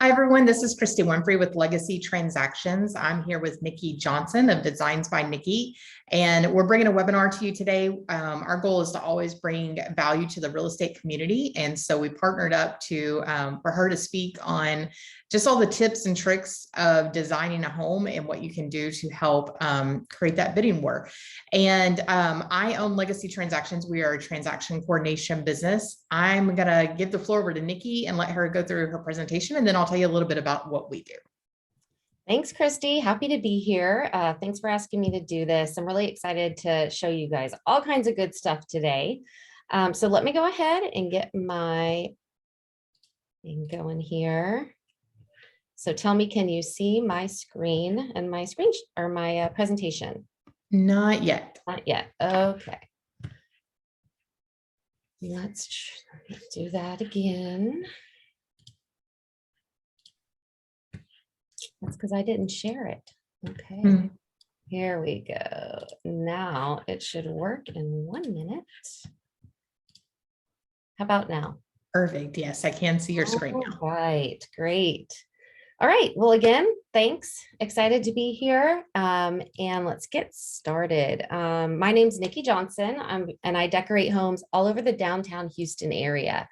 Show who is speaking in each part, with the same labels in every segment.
Speaker 1: Hi, everyone. This is Christy Winfrey with Legacy Transactions. I'm here with Niki Johnson of Designs by Niki, and we're bringing a webinar to you today. Our goal is to always bring value to the real estate community, and so we partnered up to for her to speak on just all the tips and tricks of designing a home and what you can do to help create that bidding war. And I own Legacy Transactions. We are a transaction coordination business. I'm going to give the floor over to Niki and let her go through her presentation, and then I'll tell you a little bit about what we do.
Speaker 2: Thanks, Christy. Happy to be here. Thanks for asking me to do this. I'm really excited to show you guys all kinds of good stuff today. So let me go ahead and get my thing going here. So tell me, can you see my screen and my presentation?
Speaker 1: Not yet.
Speaker 2: Not yet. Okay. Let's do that again. That's because I didn't share it. Okay. Here we go. Now it should work in 1 minute. How about now?
Speaker 1: Perfect. Yes, I can see your screen now.
Speaker 2: All right, great. All right, well, again, thanks. Excited to be here. And let's get started. My name's Niki Johnson, and I decorate homes all over the downtown Houston area.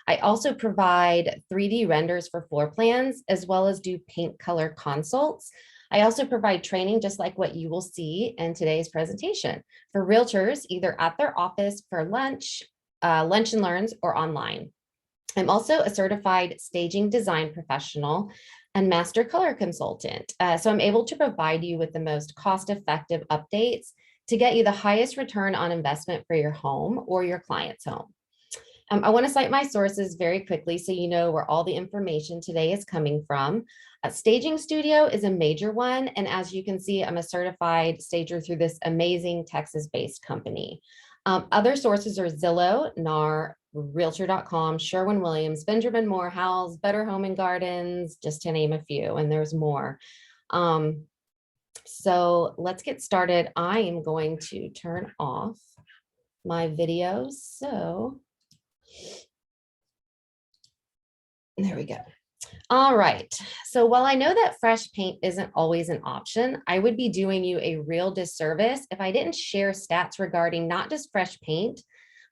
Speaker 2: I also provide 3D renders for floor plans, as well as do paint color consults. I also provide training, just like what you will see in today's presentation, for realtors, either at their office for lunch and learns, or online. I'm also a certified staging design professional and master color consultant. So I'm able to provide you with the most cost-effective updates to get you the highest return on investment for your home or your client's home. I want to cite my sources very quickly so you know where all the information today is coming from. Staging Studio is a major one, and as you can see, I'm a certified stager through this amazing Texas-based company. Other sources are Zillow, NAR, Realtor.com, Sherwin-Williams, Benjamin Moore, Howells, Better Home and Gardens, just to name a few, and there's more. So let's get started. I am going to turn off my video. So there we go. All right. So while I know that fresh paint isn't always an option, I would be doing you a real disservice if I didn't share stats regarding not just fresh paint,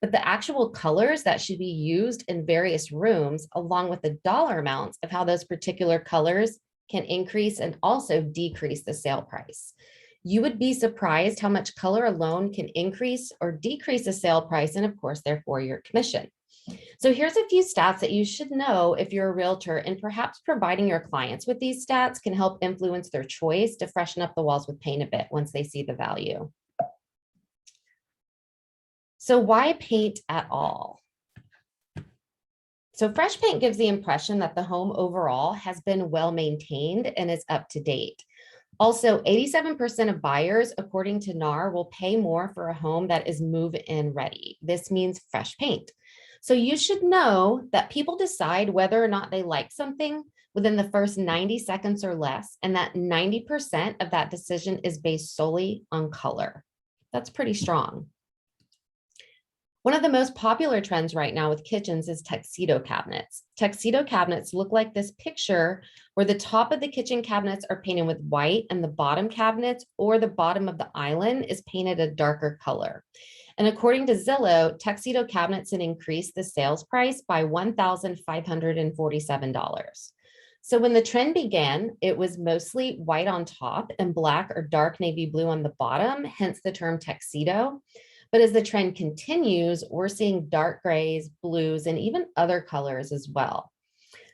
Speaker 2: but the actual colors that should be used in various rooms, along with the dollar amounts of how those particular colors can increase and also decrease the sale price. You would be surprised how much color alone can increase or decrease the sale price, and of course, therefore, your commission. So here's a few stats that you should know if you're a realtor, and perhaps providing your clients with these stats can help influence their choice to freshen up the walls with paint a bit once they see the value. So why paint at all? So fresh paint gives the impression that the home overall has been well maintained and is up to date. Also, 87% of buyers, according to NAR, will pay more for a home that is move-in ready. This means fresh paint. So you should know that people decide whether or not they like something within the first 90 seconds or less, and that 90% of that decision is based solely on color. That's pretty strong. One of the most popular trends right now with kitchens is tuxedo cabinets. Tuxedo cabinets look like this picture where the top of the kitchen cabinets are painted with white and the bottom cabinets or the bottom of the island is painted a darker color. And according to Zillow, tuxedo cabinets had increased the sales price by $1,547. So when the trend began, it was mostly white on top and black or dark navy blue on the bottom, hence the term tuxedo. But as the trend continues, we're seeing dark grays, blues, and even other colors as well.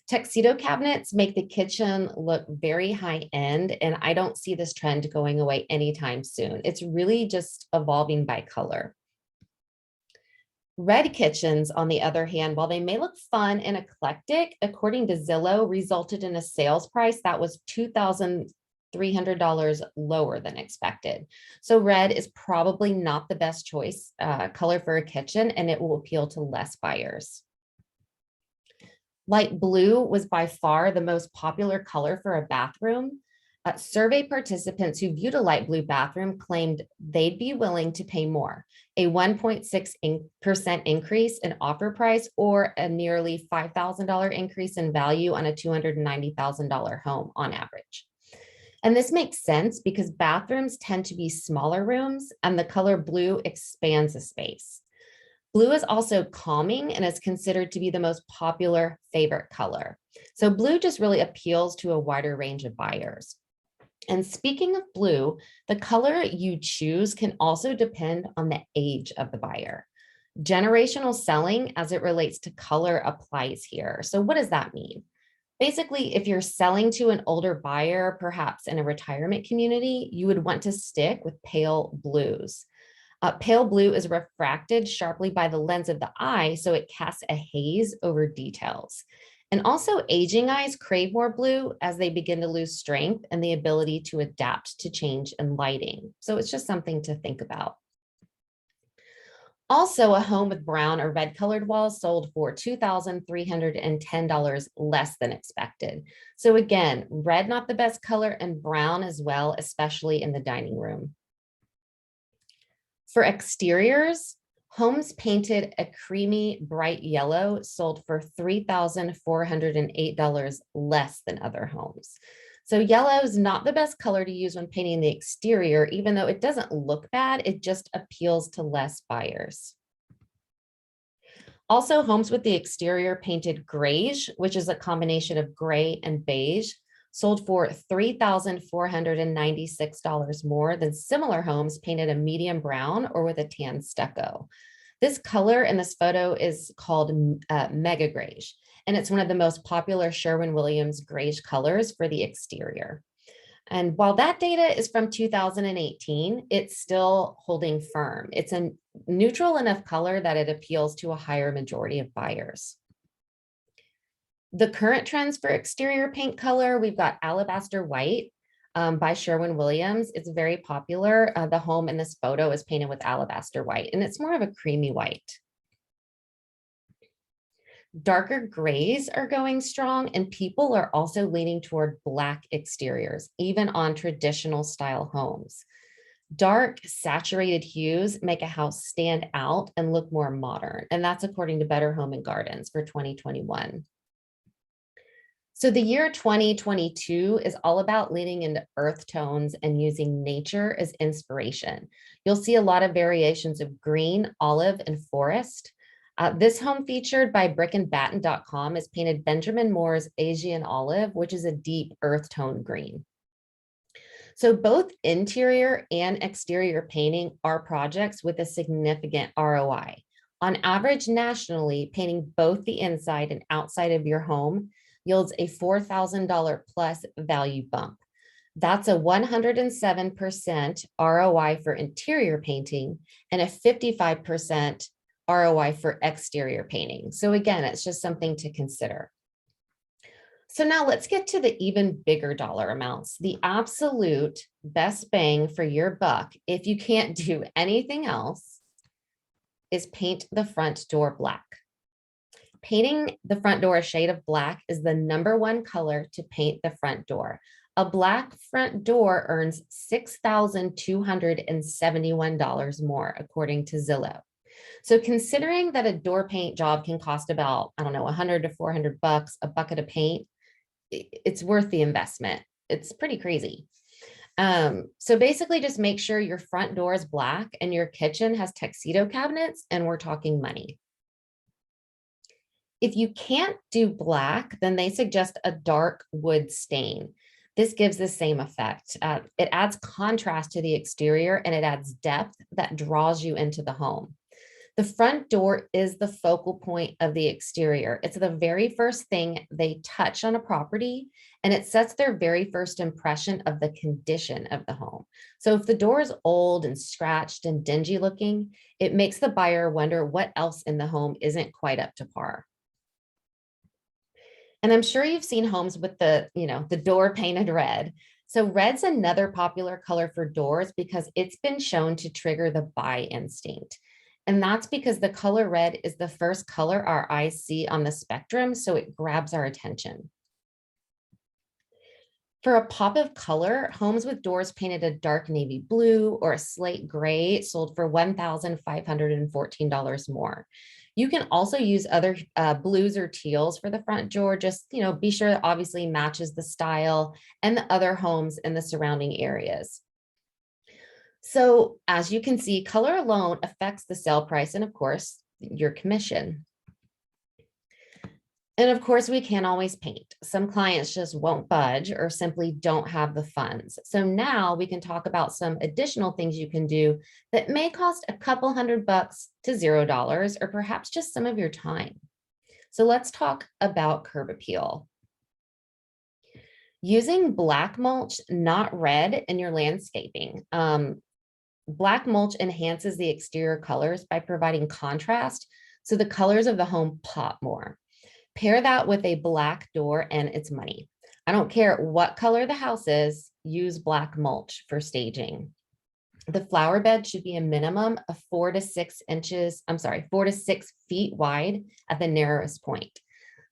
Speaker 2: Tuxedo cabinets make the kitchen look very high end, and I don't see this trend going away anytime soon. It's really just evolving by color. Red kitchens, on the other hand, while they may look fun and eclectic, according to Zillow, resulted in a sales price that was $2,300 lower than expected. So red is probably not the best choice color for a kitchen, and it will appeal to less buyers. Light blue was by far the most popular color for a bathroom. Survey participants who viewed a light blue bathroom claimed they'd be willing to pay more, a 1.6% increase in offer price or a nearly $5,000 increase in value on a $290,000 home on average. And this makes sense because bathrooms tend to be smaller rooms and the color blue expands the space. Blue is also calming and is considered to be the most popular favorite color. So blue just really appeals to a wider range of buyers. And speaking of blue, the color you choose can also depend on the age of the buyer. Generational selling as it relates to color applies here. So what does that mean? Basically, if you're selling to an older buyer, perhaps in a retirement community, you would want to stick with pale blues. Pale blue is refracted sharply by the lens of the eye, so it casts a haze over details. And also aging eyes crave more blue as they begin to lose strength and the ability to adapt to change in lighting. So it's just something to think about. Also, a home with brown or red colored walls sold for $2,310 less than expected. So again, red not the best color and brown as well, especially in the dining room. For exteriors, homes painted a creamy bright yellow sold for $3,408 less than other homes. So yellow is not the best color to use when painting the exterior, even though it doesn't look bad, it just appeals to less buyers. Also, homes with the exterior painted grayish, which is a combination of gray and beige, sold for $3,496 more than similar homes painted a medium brown or with a tan stucco. This color in this photo is called Mega Grayish, and it's one of the most popular Sherwin-Williams grayish colors for the exterior. And while that data is from 2018, it's still holding firm. It's a neutral enough color that it appeals to a higher majority of buyers. The current trends for exterior paint color, we've got alabaster white by Sherwin-Williams. It's very popular. The home in this photo is painted with alabaster white, and it's more of a creamy white. Darker grays are going strong, and people are also leaning toward black exteriors, even on traditional style homes. Dark, saturated hues make a house stand out and look more modern, and that's according to Better Home and Gardens for 2021. So the year 2022 is all about leaning into earth tones and using nature as inspiration. You'll see a lot of variations of green, olive, and forest. This home featured by brickandbatten.com is painted Benjamin Moore's Asian olive, which is a deep earth tone green. So both interior and exterior painting are projects with a significant ROI. On average, nationally, painting both the inside and outside of your home yields a $4,000 plus value bump. That's a 107% ROI for interior painting and a 55% ROI for exterior painting. So again, it's just something to consider. So now let's get to the even bigger dollar amounts. The absolute best bang for your buck, if you can't do anything else, is paint the front door black. Painting the front door a shade of black is the #1 color to paint the front door. A black front door earns $6,271 more, according to Zillow. So considering that a door paint job can cost about, I don't know, 100 to 400 bucks, a bucket of paint, it's worth the investment. It's pretty crazy. So basically just make sure your front door is black and your kitchen has tuxedo cabinets, and we're talking money. If you can't do black, then they suggest a dark wood stain. This gives the same effect. It adds contrast to the exterior and it adds depth that draws you into the home. The front door is the focal point of the exterior. It's the very first thing they touch on a property, and it sets their very first impression of the condition of the home. So if the door is old and scratched and dingy looking, it makes the buyer wonder what else in the home isn't quite up to par. And I'm sure you've seen homes with the door painted red. So red's another popular color for doors because it's been shown to trigger the buy instinct. And that's because the color red is the first color our eyes see on the spectrum, so it grabs our attention. For a pop of color, homes with doors painted a dark navy blue or a slate gray sold for $1,514 more. You can also use other blues or teals for the front door. Just, be sure it obviously matches the style and the other homes in the surrounding areas. So as you can see, color alone affects the sale price and of course, your commission. And of course, we can't always paint. Some clients just won't budge or simply don't have the funds. So now we can talk about some additional things you can do that may cost a couple $100 to $0, or perhaps just some of your time. So let's talk about curb appeal. Using black mulch, not red, in your landscaping. Black mulch enhances the exterior colors by providing contrast, so the colors of the home pop more. Pair that with a black door and it's money. I don't care what color the house is, use black mulch for staging. The flower bed should be a minimum of 4 to 6 feet wide at the narrowest point.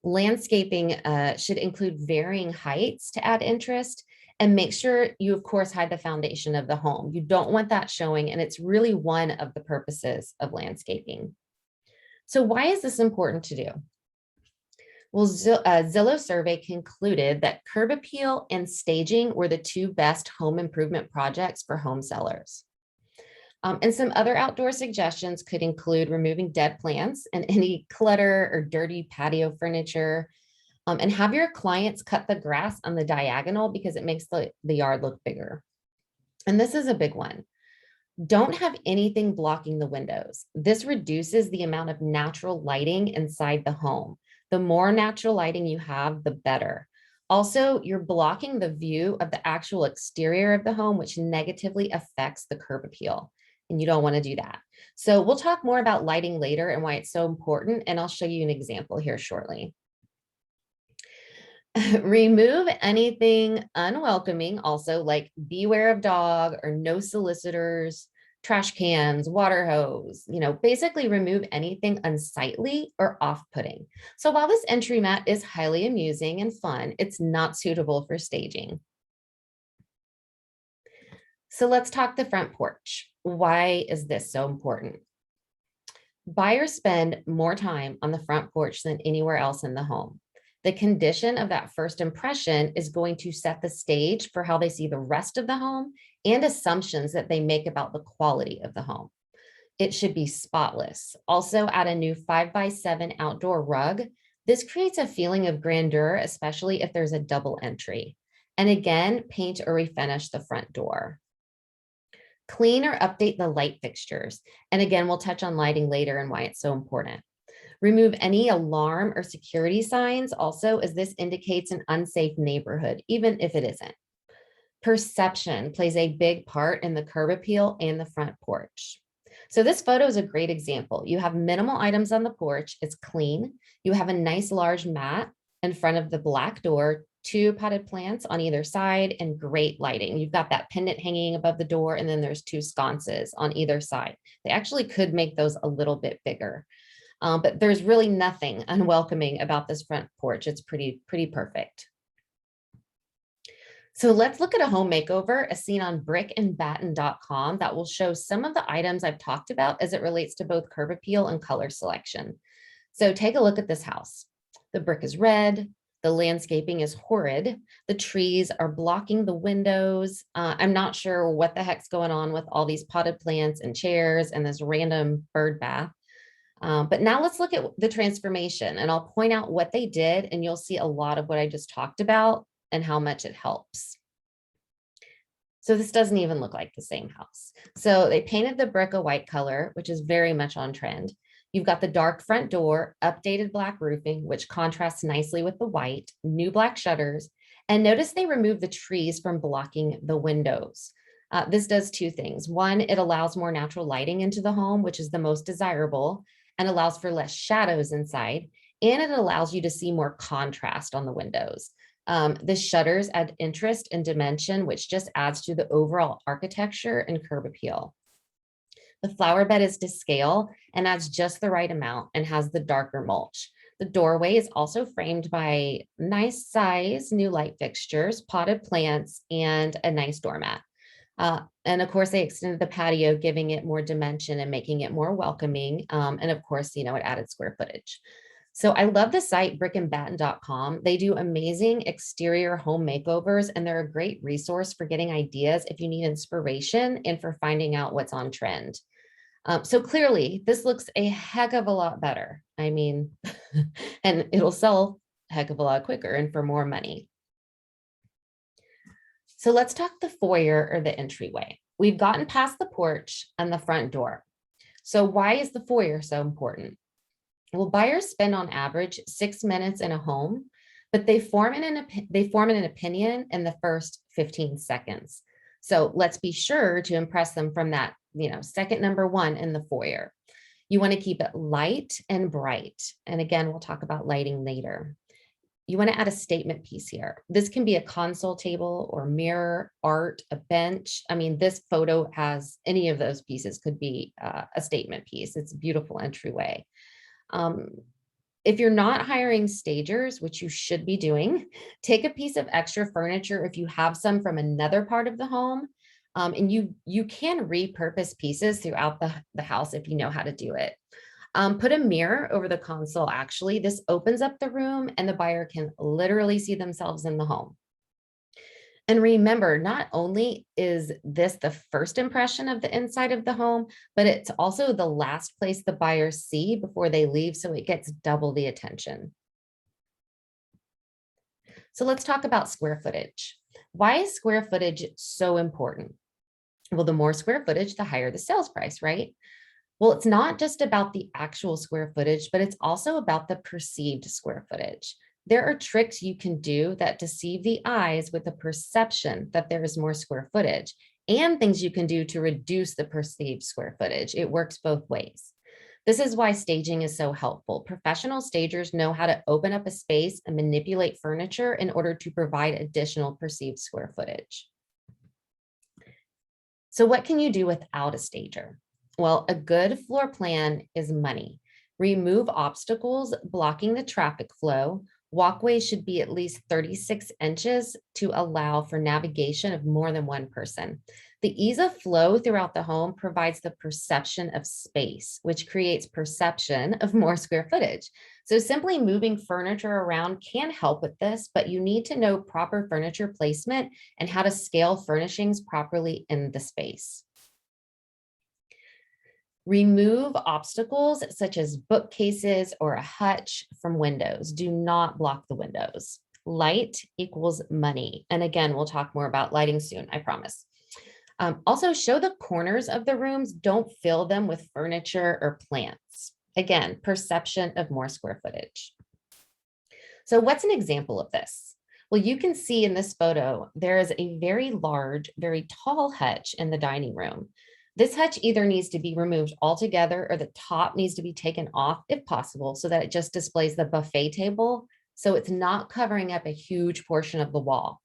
Speaker 2: Landscaping should include varying heights to add interest, and make sure you, of course, hide the foundation of the home. You don't want that showing, and it's really one of the purposes of landscaping. So why is this important to do? Well, Zillow survey concluded that curb appeal and staging were the 2 best home improvement projects for home sellers. And some other outdoor suggestions could include removing dead plants and any clutter or dirty patio furniture, and have your clients cut the grass on the diagonal because it makes the yard look bigger. And this is a big one. Don't have anything blocking the windows. This reduces the amount of natural lighting inside the home. The more natural lighting you have, the better. Also, you're blocking the view of the actual exterior of the home, which negatively affects the curb appeal, and you don't want to do that. So we'll talk more about lighting later and why it's so important, and I'll show you an example here shortly. Remove anything unwelcoming, also, like beware of dog or no solicitors, trash cans, water hose, basically remove anything unsightly or off-putting. So while this entry mat is highly amusing and fun, it's not suitable for staging. So let's talk the front porch. Why is this so important? Buyers spend more time on the front porch than anywhere else in the home. The condition of that first impression is going to set the stage for how they see the rest of the home and assumptions that they make about the quality of the home. It should be spotless. Also, add a new 5x7 outdoor rug. This creates a feeling of grandeur, especially if there's a double entry. And again, paint or refinish the front door. Clean or update the light fixtures. And again, we'll touch on lighting later and why it's so important. Remove any alarm or security signs also, as this indicates an unsafe neighborhood, even if it isn't. Perception plays a big part in the curb appeal and the front porch. So this photo is a great example. You have minimal items on the porch. It's clean. You have a nice large mat in front of the black door, 2 potted plants on either side, and great lighting. You've got that pendant hanging above the door, and then there's 2 sconces on either side. They actually could make those a little bit bigger. But there's really nothing unwelcoming about this front porch. It's pretty perfect. So let's look at a home makeover, as seen on brickandbatten.com, that will show some of the items I've talked about as it relates to both curb appeal and color selection. So take a look at this house. The brick is red. The landscaping is horrid. The trees are blocking the windows. I'm not sure what the heck's going on with all these potted plants and chairs and this random bird bath. But now let's look at the transformation, and I'll point out what they did, and you'll see a lot of what I just talked about and how much it helps. So this doesn't even look like the same house. So they painted the brick a white color, which is very much on trend. You've got the dark front door, updated black roofing, which contrasts nicely with the white, new black shutters, and notice they removed the trees from blocking the windows. This does 2 things. One, it allows more natural lighting into the home, which is the most desirable, and allows for less shadows inside, and it allows you to see more contrast on the windows. The shutters add interest and dimension, which just adds to the overall architecture and curb appeal. The flower bed is to scale and adds just the right amount and has the darker mulch. The doorway is also framed by nice size new light fixtures, potted plants, and a nice doormat. And of course, they extended the patio, giving it more dimension and making it more welcoming. And of course, it added square footage. So I love the site brickandbatten.com. They do amazing exterior home makeovers, and they're a great resource for getting ideas if you need inspiration and for finding out what's on trend. So clearly, this looks a heck of a lot better. I mean, and it'll sell a heck of a lot quicker and for more money. So let's talk the foyer or the entryway. We've gotten past the porch and the front door. So why is the foyer so important? Well, buyers spend on average 6 minutes in a home, but they form an opinion in the first 15 seconds. So let's be sure to impress them from that, second number one in the foyer. You want to keep it light and bright. And again, we'll talk about lighting later. You want to add a statement piece here. This can be a console table or mirror, art, a bench. I mean, this photo has any of those pieces could be a statement piece. It's a beautiful entryway. If you're not hiring stagers, which you should be doing, take a piece of extra furniture if you have some from another part of the home. And you can repurpose pieces throughout the house if you know how to do it. Put a mirror over the console. Actually, this opens up the room and the buyer can literally see themselves in the home. And remember, not only is this the first impression of the inside of the home, but it's also the last place the buyers see before they leave, so it gets double the attention. So let's talk about square footage. Why is square footage so important? Well, the more square footage, the higher the sales price, right? Well, it's not just about the actual square footage, but it's also about the perceived square footage. There are tricks you can do that deceive the eyes with the perception that there is more square footage, and things you can do to reduce the perceived square footage. It works both ways. This is why staging is so helpful. Professional stagers know how to open up a space and manipulate furniture in order to provide additional perceived square footage. So what can you do without a stager? Well, a good floor plan is money. Remove obstacles blocking the traffic flow. Walkways should be at least 36 inches to allow for navigation of more than one person. The ease of flow throughout the home provides the perception of space, which creates perception of more square footage. So simply moving furniture around can help with this, but you need to know proper furniture placement and how to scale furnishings properly in the space. Remove obstacles such as bookcases or a hutch from windows. Do not block the windows. Light equals money. And again, we'll talk more about lighting soon, I promise. Also, show the corners of the rooms. Don't fill them with furniture or plants. Again, perception of more square footage. So what's an example of this? Well, you can see in this photo, there is a very large, very tall hutch in the dining room. This hutch either needs to be removed altogether or the top needs to be taken off if possible so that it just displays the buffet table. So it's not covering up a huge portion of the wall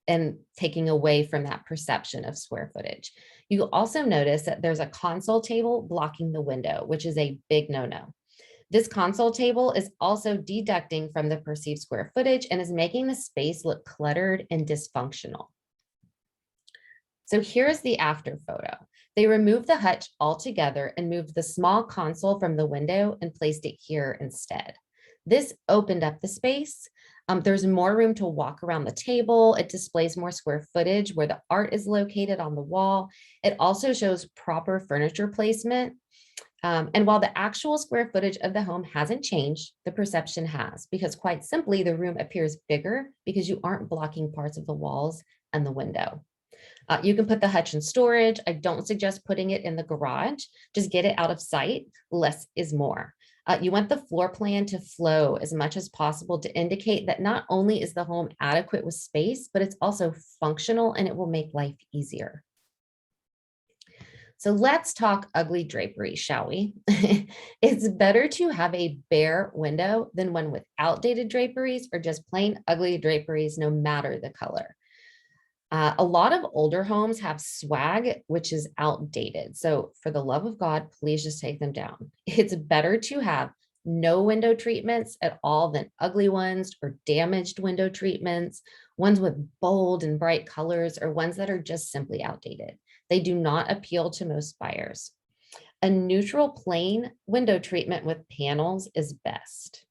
Speaker 2: and taking away from that perception of square footage. You'll also notice that there's a console table blocking the window, which is a big no-no. This console table is also deducting from the perceived square footage and is making the space look cluttered and dysfunctional. So here's the after photo. They removed the hutch altogether and moved the small console from the window and placed it here instead. This opened up the space. There's more room to walk around the table. It displays more square footage where the art is located on the wall. It also shows proper furniture placement. And while the actual square footage of the home hasn't changed, the perception has, because quite simply, the room appears bigger because you aren't blocking parts of the walls and the window. You can put the hutch in storage. I don't suggest putting it in the garage. Just get it out of sight. Less is more. You want the floor plan to flow as much as possible to indicate that not only is the home adequate with space, but it's also functional and it will make life easier. So let's talk ugly drapery, shall we? It's better to have a bare window than one with outdated draperies or just plain ugly draperies, no matter the color. A lot of older homes have swag, which is outdated. So for the love of God, please just take them down. It's better to have no window treatments at all than ugly ones or damaged window treatments, ones with bold and bright colors, or ones that are just simply outdated. They do not appeal to most buyers. A neutral plain window treatment with panels is best.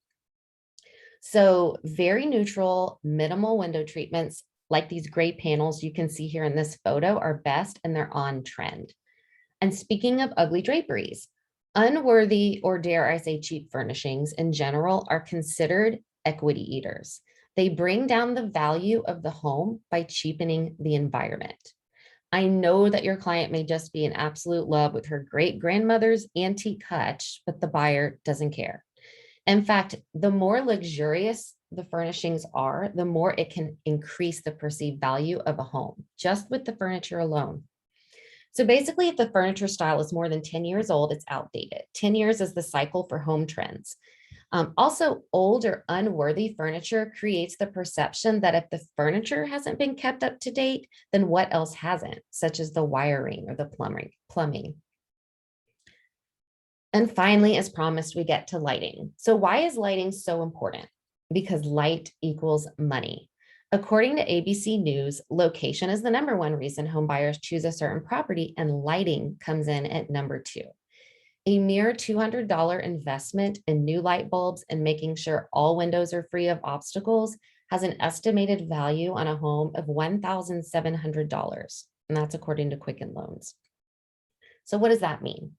Speaker 2: So very neutral, minimal window treatments like these gray panels you can see here in this photo are best, and they're on trend. And speaking of ugly draperies, unworthy, or dare I say cheap furnishings in general, are considered equity eaters. They bring down the value of the home by cheapening the environment. I know that your client may just be in absolute love with her great grandmother's antique hutch, but the buyer doesn't care. In fact, the more luxurious the furnishings are, the more it can increase the perceived value of a home, just with the furniture alone. So basically, if the furniture style is more than 10 years old, it's outdated. 10 years is the cycle for home trends. Also, old or unworthy furniture creates the perception that if the furniture hasn't been kept up to date, then what else hasn't, such as the wiring or the plumbing. And finally, as promised, we get to lighting. So why is lighting so important? Because light equals money. According to ABC News, location is the number one reason home buyers choose a certain property, and lighting comes in at number 2. A mere $200 investment in new light bulbs and making sure all windows are free of obstacles has an estimated value on a home of $1,700. And that's according to Quicken Loans. So what does that mean?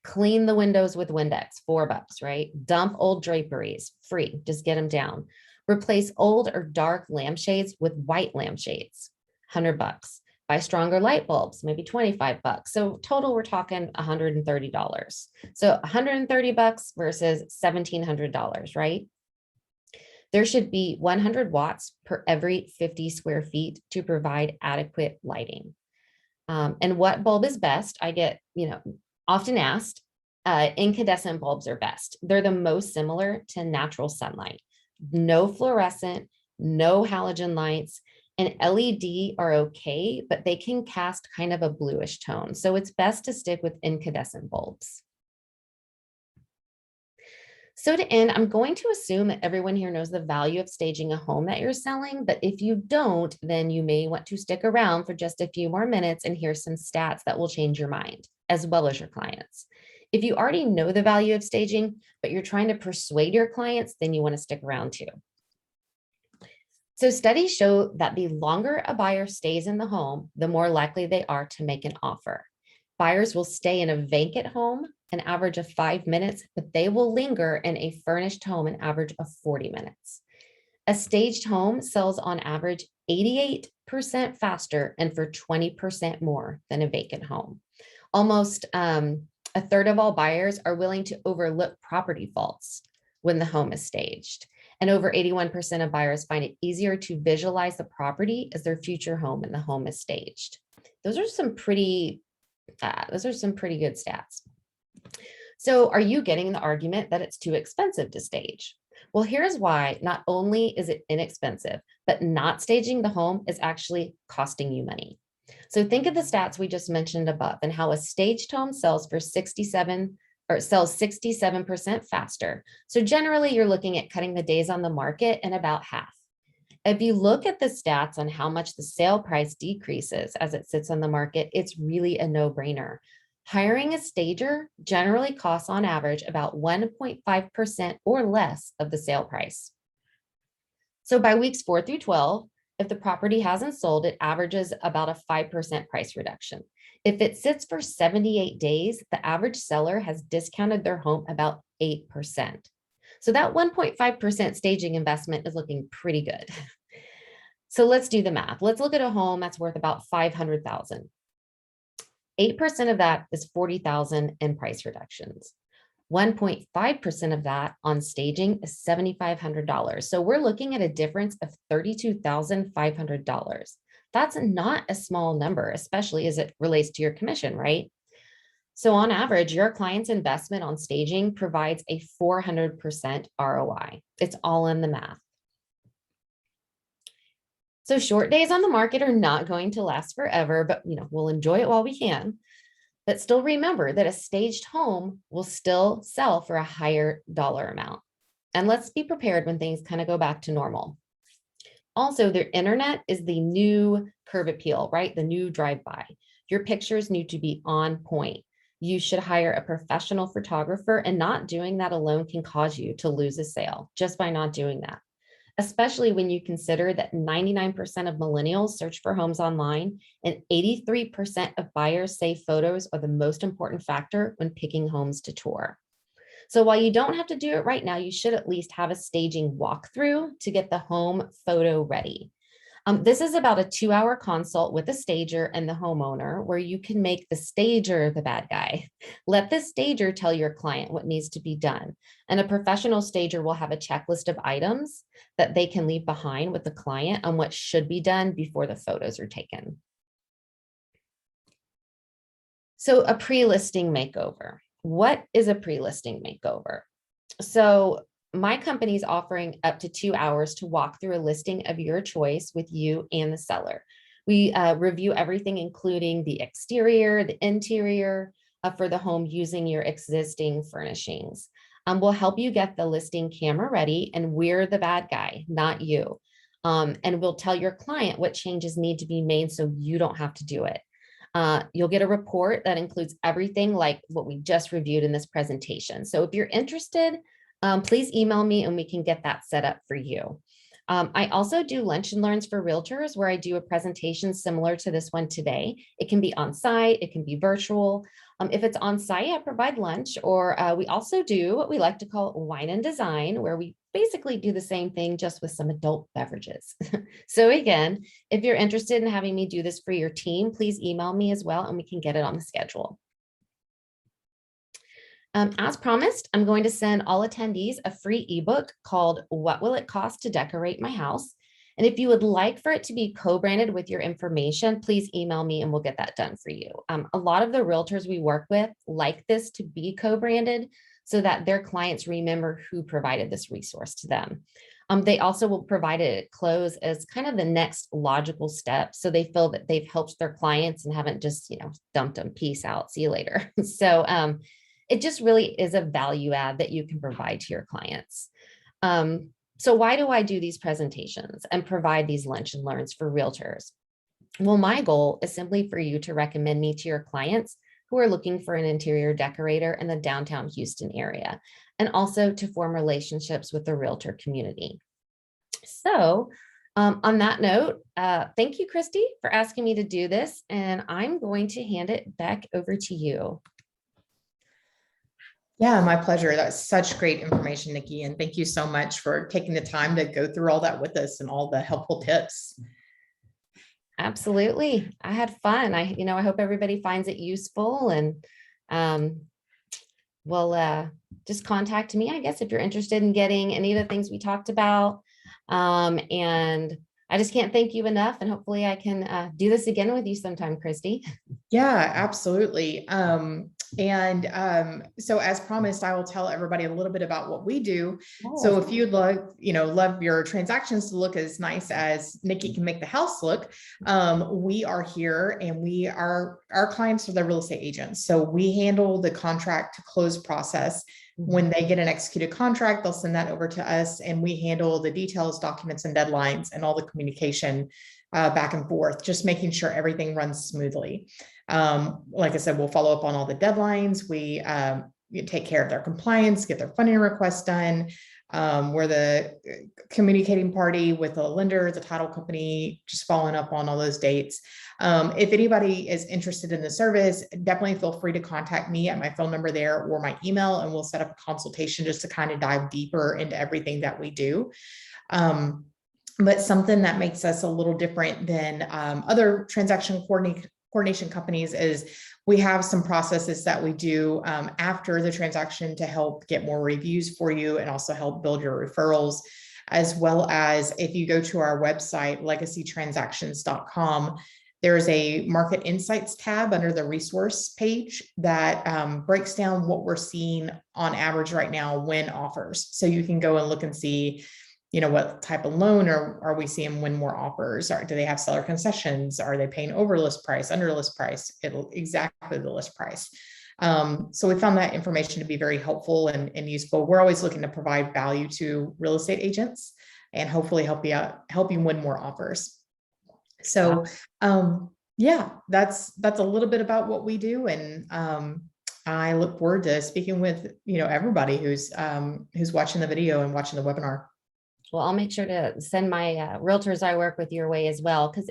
Speaker 2: Clean the windows with Windex, $4, right? Dump old draperies, free, just get them down. Replace old or dark lampshades with white lampshades, $100. Buy stronger light bulbs, maybe $25. So total, we're talking $130. So $130 versus $1,700, right? There should be 100 watts per every 50 square feet to provide adequate lighting. And what bulb is best? I get, often asked. Incandescent bulbs are best. They're the most similar to natural sunlight. No fluorescent, no halogen lights. And LED are okay, but they can cast kind of a bluish tone. So it's best to stick with incandescent bulbs. So to end, I'm going to assume that everyone here knows the value of staging a home that you're selling, but if you don't, then you may want to stick around for just a few more minutes and hear some stats that will change your mind, as well as your clients. If you already know the value of staging, but you're trying to persuade your clients, then you want to stick around too. So studies show that the longer a buyer stays in the home, the more likely they are to make an offer. Buyers will stay in a vacant home an average of 5 minutes, but they will linger in a furnished home an average of 40 minutes. A staged home sells on average 88% faster and for 20% more than a vacant home. Almost a third of all buyers are willing to overlook property faults when the home is staged. And over 81% of buyers find it easier to visualize the property as their future home when the home is staged. Those are some pretty good stats. So are you getting the argument that it's too expensive to stage? Well, here's why. Not only is it inexpensive, but not staging the home is actually costing you money. So think of the stats we just mentioned above and how a staged home sells 67% faster. So generally you're looking at cutting the days on the market in about half. If you look at the stats on how much the sale price decreases as it sits on the market, it's really a no-brainer. Hiring a stager generally costs on average about 1.5% or less of the sale price. So by weeks 4 through 12, if the property hasn't sold, it averages about a 5% price reduction. If it sits for 78 days, the average seller has discounted their home about 8%. So that 1.5% staging investment is looking pretty good. So let's do the math. Let's look at a home that's worth about $500,000. 8% of that is $40,000 in price reductions. 1.5% of that on staging is $7,500. So we're looking at a difference of $32,500. That's not a small number, especially as it relates to your commission, right? So on average, your client's investment on staging provides a 400% ROI. It's all in the math. So short days on the market are not going to last forever, but we'll enjoy it while we can. But still remember that a staged home will still sell for a higher dollar amount. And let's be prepared when things kind of go back to normal. Also, their internet is the new curb appeal, right? The new drive-by. Your pictures need to be on point. You should hire a professional photographer, and not doing that alone can cause you to lose a sale just by not doing that, especially when you consider that 99% of millennials search for homes online and 83% of buyers say photos are the most important factor when picking homes to tour. So while you don't have to do it right now, you should at least have a staging walkthrough to get the home photo ready. This is about a 2-hour consult with a stager and the homeowner, where you can make the stager the bad guy. Let the stager tell your client what needs to be done. And a professional stager will have a checklist of items that they can leave behind with the client on what should be done before the photos are taken. So a pre-listing makeover. What is a pre-listing makeover? So my company is offering up to 2 hours to walk through a listing of your choice with you and the seller. We review everything, including the exterior, the interior for the home using your existing furnishings. We'll help you get the listing camera ready, and we're the bad guy, not you. And we'll tell your client what changes need to be made so you don't have to do it. You'll get a report that includes everything like what we just reviewed in this presentation. So if you're interested, please email me and we can get that set up for you. I also do lunch and learns for realtors, where I do a presentation similar to this one today. It can be on site, it can be virtual. If it's on site, I provide lunch, or we also do what we like to call wine and design, where we basically do the same thing just with some adult beverages. So again, if you're interested in having me do this for your team, please email me as well and we can get it on the schedule. As promised, I'm going to send all attendees a free ebook called "What Will It Cost to Decorate My House?" And if you would like for it to be co-branded with your information, please email me and we'll get that done for you. A lot of the realtors we work with like this to be co-branded so that their clients remember who provided this resource to them. They also will provide it at close as kind of the next logical step, so they feel that they've helped their clients and haven't just, dumped them, peace out, see you later. So it just really is a value add that you can provide to your clients. So why do I do these presentations and provide these lunch and learns for realtors? Well, my goal is simply for you to recommend me to your clients who are looking for an interior decorator in the downtown Houston area, and also to form relationships with the realtor community. So on that note, thank you, Christy, for asking me to do this, and I'm going to hand it back over to you.
Speaker 1: Yeah, my pleasure. That's such great information, Nikki. And thank you so much for taking the time to go through all that with us and all the helpful tips.
Speaker 2: Absolutely. I had fun. I hope everybody finds it useful, and will just contact me, I guess, if you're interested in getting any of the things we talked about. And I just can't thank you enough. And hopefully I can do this again with you sometime, Christy.
Speaker 1: Yeah, absolutely. So as promised, I will tell everybody a little bit about what we do. So if you'd love your transactions to look as nice as Nikki can make the house look, we are here, and our clients are the real estate agents. So we handle the contract to close process. When they get an executed contract, they'll send that over to us, and we handle the details, documents, and deadlines, and all the communication back and forth, just making sure everything runs smoothly. Like I said, we'll follow up on all the deadlines. We take care of their compliance, get their funding requests done. We're the communicating party with the lender, the title company, just following up on all those dates. If anybody is interested in the service, definitely feel free to contact me at my phone number there or my email, and we'll set up a consultation just to kind of dive deeper into everything that we do. But something that makes us a little different than other transaction coordination companies is we have some processes that we do after the transaction to help get more reviews for you and also help build your referrals, as well as if you go to our website, legacytransactions.com, there's a market insights tab under the resource page that breaks down what we're seeing on average right now when offers. So you can go and look and see what type of loan are we seeing win more offers? Or do they have seller concessions? Are they paying over list price, under list price? It'll exactly the list price. So we found that information to be very helpful and useful. We're always looking to provide value to real estate agents and hopefully help you win more offers. So, yeah, that's a little bit about what we do. And, I look forward to speaking with, everybody who's watching the video and watching the webinar.
Speaker 2: Well, I'll make sure to send my realtors I work with your way as well. Because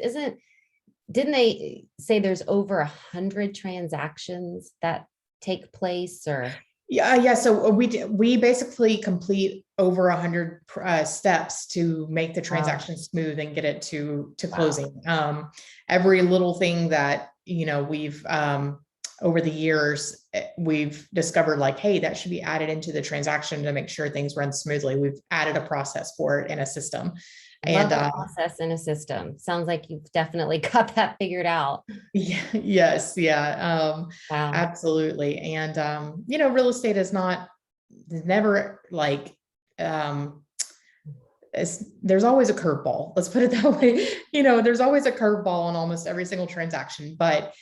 Speaker 2: didn't they say there's over 100 transactions that take place, or?
Speaker 1: Yeah. So we basically complete over 100 steps to make the transaction smooth and get it to closing. Every little thing that, we've, over the years, we've discovered like, hey, that should be added into the transaction to make sure things run smoothly. We've added a process for it in a system.
Speaker 2: Love a process in a system. Sounds like you've definitely got that figured out.
Speaker 1: Yeah, yes, yeah,
Speaker 2: Wow.
Speaker 1: absolutely. And, real estate is never like, there's always a curveball. Let's put it that way. There's always a curveball on almost every single transaction, but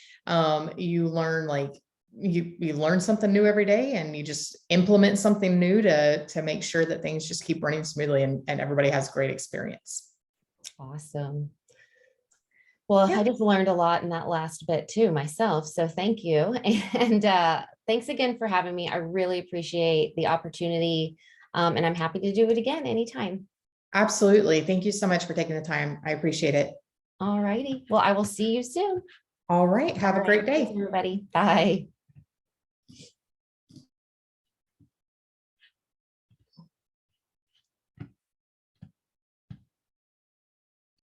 Speaker 1: you learn like you learn something new every day, and you just implement something new to make sure that things just keep running smoothly and everybody has great experience.
Speaker 2: Awesome. Well, yeah. I just learned a lot in that last bit too myself. So thank you. And thanks again for having me. I really appreciate the opportunity. And I'm happy to do it again anytime.
Speaker 1: Absolutely. Thank you so much for taking the time. I appreciate it.
Speaker 2: All righty. Well, I will see you soon.
Speaker 1: All right. Have a great day.
Speaker 2: Thanks, everybody. Bye.